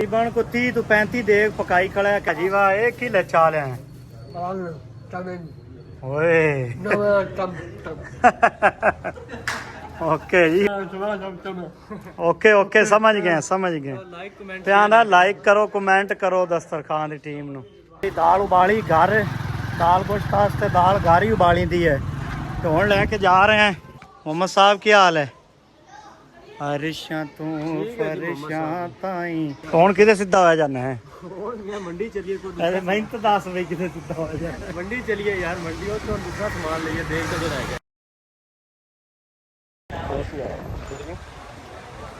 तकरीबन को 30 तो 35 देग पकाई खड़ा है कजीवा एक ही ले चाल है ओए ओके जी ओके ओके समझ गए ध्यान है लाइक करो कमेंट करो दस्तरखान की टीम नु दाल उबाली घर दाल गोश्त वास्ते दाल घर ही उबाली दी है तो हुण लेके जा रहे हैं। मोहम्मद साहब की हाल है हरिशा तू फरिशा ताई कौन किधे सीधा होया जाना है मंडी चलिए अरे मैं तो 10 बजे किधे सीधा होया जाना मंडी चलिए यार मंडी और तो दूसरा सामान लेके देख के रह गया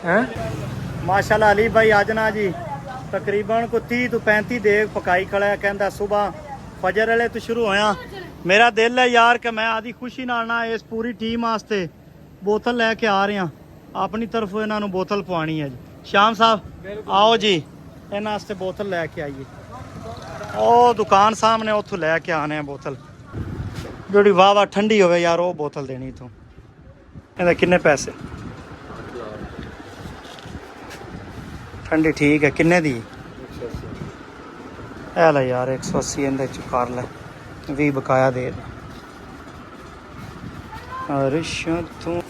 हैं माशाल्लाह अली भाई आज ना जी तकरीबन को 30 तो 35 देग पकाई खड़ा है कहंदा सुबह फजर वाले तो शुरू होया मेरा दिल है यार कि मैं आदि खुशी नाल ना इस पूरी टीम वास्ते बोतल लेके आ रहे हैं अपनी तरफ इन्हों बोतल पवानी है जी श्याम साहब आओ जी इन्होंने वास्ते बोतल लैके आइए ओ दुकान सामने उतों लैके आने हैं बोतल जी वाह वाह ठंडी हो यार वो बोतल देनी तू इहदे किन्ने पैसे ठंडी ठीक है किन्ने दी है ला यार 180 इहदे च कर ले 20 बकाया दे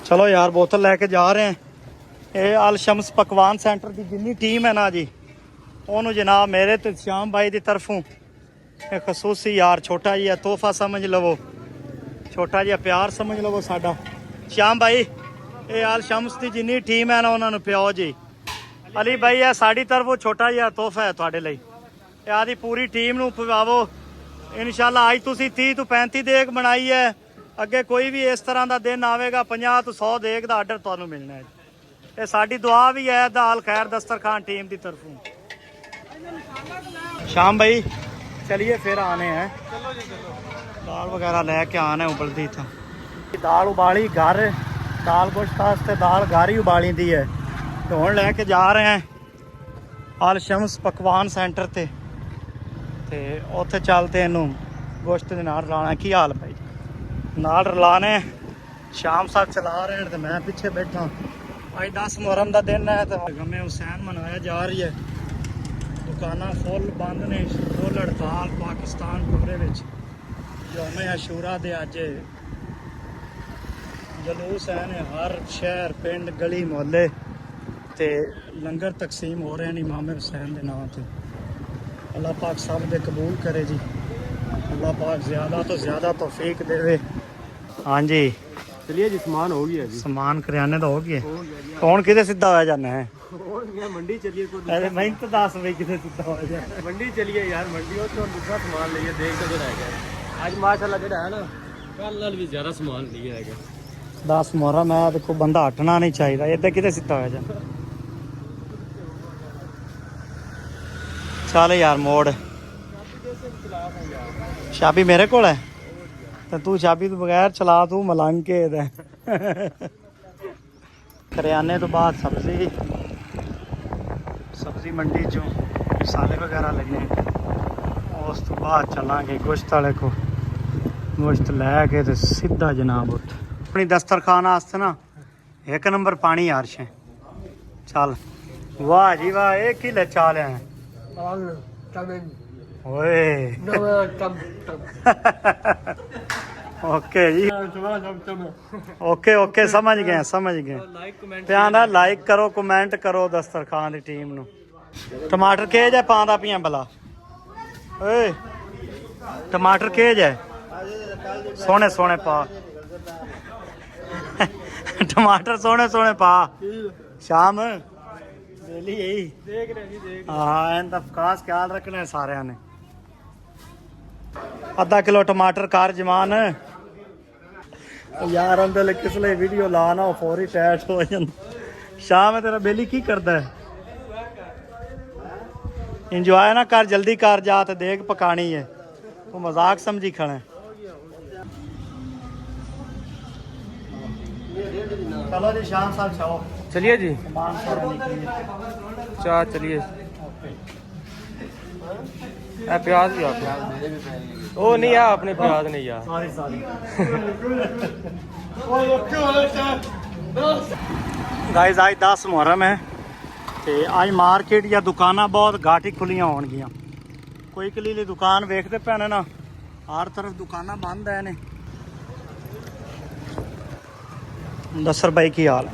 चलो यार बोतल लेके जा रहे हैं ये अल शम्स पकवान सेंटर की जिन्नी टीम है ना जी ओनू जनाब मेरे तो श्याम भाई की तरफों एक खसूसी यार छोटा जिहा तोहफा समझ लवो छोटा जिहा प्यार समझ लवो साडा श्याम भाई ये अल शम्स की जिन्नी टीम है ना उन्होंने प्याओ जी अली भाई है साड़ी तरफों छोटा जिहा तोहफा है तुहाडे लई आदि पूरी टीम नूं पवावो इंशाल्लाह अज तुसीं 30 तो 35 देग बनाई है अगे कोई भी इस तरह का दिन आएगा 50 तो 100 देग का आर्डर तुहानूं मिलना है ये साडी दुआ भी है दाल खैर दस्तरखान टीम की तरफों शाम भाई चलिए फिर आने हैं दाल वगैरह लेके आना है उबलती था दाल उबाली घर दाल गोश्त वास्ते दाल घर ही उबाली दी है तो हुण लेके जा रहे हैं अल शम्स पकवान सेंटर ते उत्थे चलते इनू गोश्त के नाल रलाना की हाल भाई नाल रलाने शाम साहब चला रहे हैं तो मैं पीछे बैठा अज 10 मुहर्रम का दिन है तो गमे हुसैन मनाया जा रही है दुकाना फुल बंद ने फुल हड़ताल पाकिस्तान पूरे यौम अशूरा दे अज जलूस है हर शहर पिंड गली मोहल्ले ते लंगर तकसीम हो रहे हैं इमाम हुसैन के नाम से अल्लाह पाक सब दे कबूल करे जी अल्लाह पाक ज़्यादा तो ज़्यादा तौफीक देवे। हाँ जी चलिए जी सामान हो गया जी सामान करियाने तो हो गया कौन किधे सीधा होया जाना है मंडी चलिए अरे मैं तो 10 बजे किधे सीधा होया जाना मंडी चलिए यार मंडी और तो दूसरा सामान लेके देख के रह गया आज माशाल्लाह जेड़ा है ना कल नाल भी ज़्यादा सामान लिया है 10 मुहर्रम है देखो बंदा हटना नहीं चाहिए इधर किधे सीधा होया जाना चल यार मोड़ चाबी मेरे को है तो तू चाबी तो बगैर चला तू मलंग के करियाने तो बाद सब्जी मंडी चो मसाले वगैरह लगे उस तो बाद चलांगे गोश्त वाले को गोश्त लैके तो सीधा जनाब उठ अपनी दस्तरखान वास्ते ना 1 नंबर पानी यार शे चल वाह जी वाह एक ही ले चाल है ओए ओके जी ओके ओके समझ गए ध्यान है लाइक करो कमेंट करो दस्तरखान की टीम नु टमाटर केज है पांदा पिया भला ओए टमाटर केज है सोने सोने पा टमाटर सोने सोने पा शाम डेली यही देख रहे जी हाँ इनका खास ख्याल रखना है सारे ने आधा किलो टमाटर कार जमान यार अंदर किसले वीडियो लाना हो फौरी टैच हो जाता शाम है तेरा बेली की करता है इंजॉय ना कर जल्दी कर जा तो देख पकानी है तू मजाक समझी खड़ा है चलो जी शाम साहब चाहो चलिए जी सामान चाह चलिए प्याज भी आप वो नहीं है अपने प्याज नहीं यार गाइस आज 10 मुहर्रम है ਤੇ ਅੱਜ ਮਾਰਕੀਟ ਜਾਂ ਦੁਕਾਨਾਂ ਬਹੁਤ ਘੱਟ ਹੀ ਖੁੱਲੀਆਂ ਹੋਣਗੀਆਂ। ਕੋਈ ਕਲੀਲੀ ਦੁਕਾਨ ਵੇਖਦੇ ਪੈਣੇ ਨਾ, ਹਰ ਤਰਫ ਦੁਕਾਨਾਂ ਬੰਦ ਹੈ ਨੇ। दसर भाई की हाल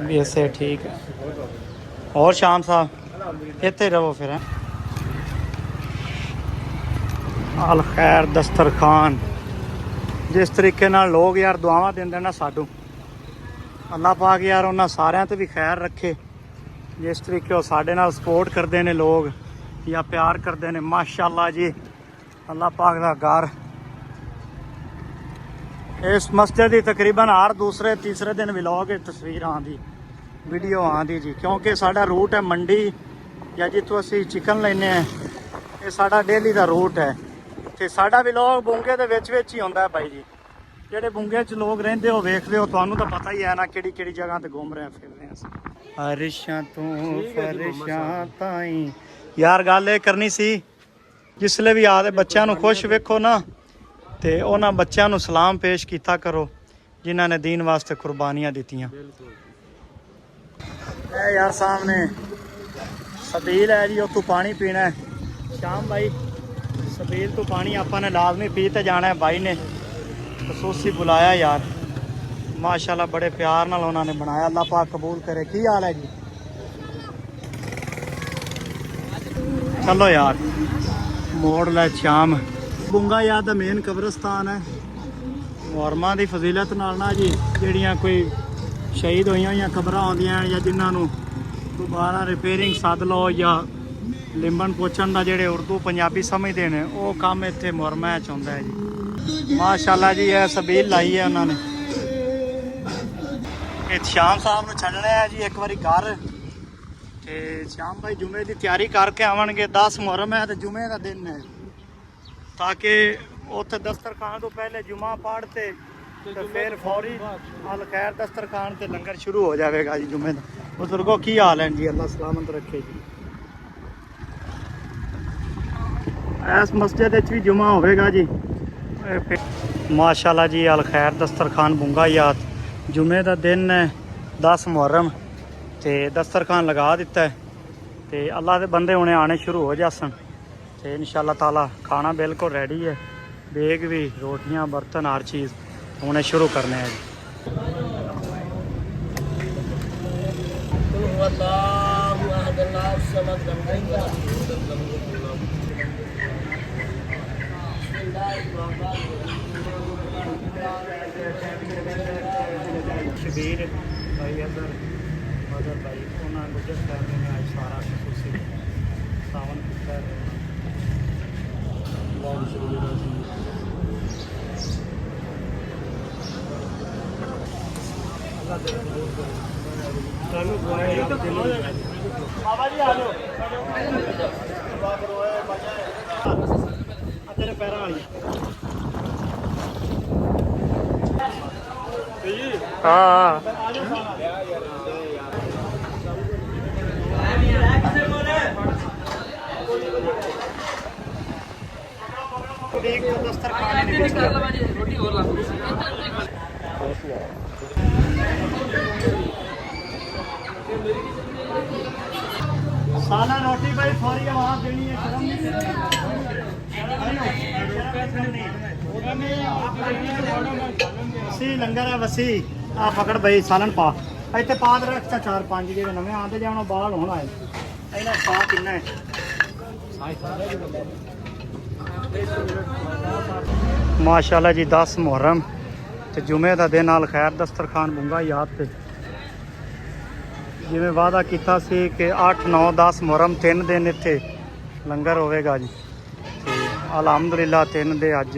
भी ऐसे ठीक है। और शाम साहब इतने रहो फिर हैं। अल खैर दस्तरखान जिस तरीके नाल लोग यार दुआवां देंदे ना साडू, अल्लाह पाक यार उन्हां सारियां ते भी खैर रखे। जिस तरीके वो साडे नाल सपोर्ट करते हैं लोग या प्यार करते हैं, माशाअल्लाह जी अल्लाह पाक दा घर। इस मस्जिद की तकरीबन हर दूसरे तीसरे दिन व्लॉग तस्वीर आँदी, वीडियो आँदी जी, क्योंकि साडा रूट है मंडी या जितों असी चिकन लेने ये साडा डेली का रूट है। तो साडा व्लॉग बूंगे के विच ही होंदा है भाई जी। जेडे बूंगे च लोग रहिंदे हो वेखदे हो, तुहानू तो पता ही है ना किहड़ी किहड़ी जगह ते घूम रहे फिर रहे हैं। अरिशां तो फरिशां ताईं यार गल ये करनी सी, जिसले भी आदे बच्चों नू खुश वेखो ना ਤੇ ਉਹਨਾਂ ਬੱਚਿਆਂ ਨੂੰ ਸਲਾਮ ਪੇਸ਼ ਕੀਤਾ ਕਰੋ ਜਿਨ੍ਹਾਂ ਨੇ दीन वास्ते कुर्बानियां ਦਿੱਤੀਆਂ। ਇਹ यार सामने सबील है जी, ਉੱਥੋਂ पानी पीना है। शाम भाई सबील तो पानी ਆਪਾਂ ने लाजमी पी ते जाना है। भाई ने खसूसी बुलाया यार, माशाल्लाह बड़े प्यार नाल उन्होंने बनाया, अल्लाह पाक कबूल करे। की हाल है जी? चलो यार मोड़ ले शाम। बूंगा याद दा मेन कब्रस्तान है। मुहर्रमा की फजीलत नाल ना जी ਜਿਹੜੀਆਂ कोई शहीद होइयां कब्रां आउंदियां या जिन्होंने दोबारा रिपेयरिंग सद लो या लिंबन पोछण दा जेड़े उर्दू पंजाबी समझते हैं वो काम इत्थे मुहर्रमा च हुंदा है जी। माशाअल्लाह जी यह सबील लाई है उन्होंने। शाम साहब नूं छड्डना है जी एक बारी घर, ते शाम भाई जुमे की तैयारी करके आवणगे। 10 मुहर्रम है तो जुमे का दिन है, ताकि उत्थे दस्तरखान तो पहले जुमा पढ़ते तो फिर फौरी अल खैर दस्तरखान ते लंगर शुरू हो जाएगा जी जुमे का। बुजुर्गों की हाल है जी? अल्लाह सलामत रखे जी। इस मस्जिद भी जुमा होगा जी माशाअल्लाह जी। अल खैर दस्तरखान बूंगा याद जुमे का दिन है 10 मुहर्रम, तो दस्तरखान लगा दिता है। तो अल्लाह के बंदे हुणे आने शुरू हो जासन, तो इंशाअल्लाह ताला खाना बिल्कुल रेडी है। बेग भी रोटियां बर्तन हर चीज़ होने शुरू करने हैं जी। शबीर भाई अदर मदर भाई उन्होंने गुजर फैमिली ने आज सारा खसूसी सावन किया है। तेरे पैर वाली हाँ साला रोटी भाई फौरी आवाज देनी है, शर्म नहीं वसी लंगर है वसी। आ पकड़ भाई सालन पा इतने पा दे रख 4-5 जो नवे आते जाने बाल होना है इन्हें पा किन्ना है। माशाअल्लाह जी 10 मुहर्रम ते जुमे का दिन अल खैर दस्तरखान बूंगा याद पे जिवें वादा किया सी कि 8, 9, 10 मुहर्रम 3 दिन इत्थे लंगर होवेगा जी। ते अलहमदुलिल्लाह 3 दे अज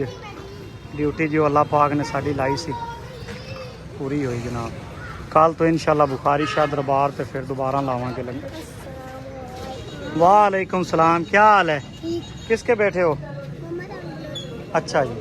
ड्यूटी जो अल्लाह पाक ने साड़ी लाई सी पूरी हुई जनाब। कल तो इंशाअल्लाह बुखारी शाह दरबार ते फिर दोबारा लावांगे लंगर। वालेकुम सलाम, क्या हाल है? किसके बैठे हो? अच्छा जी।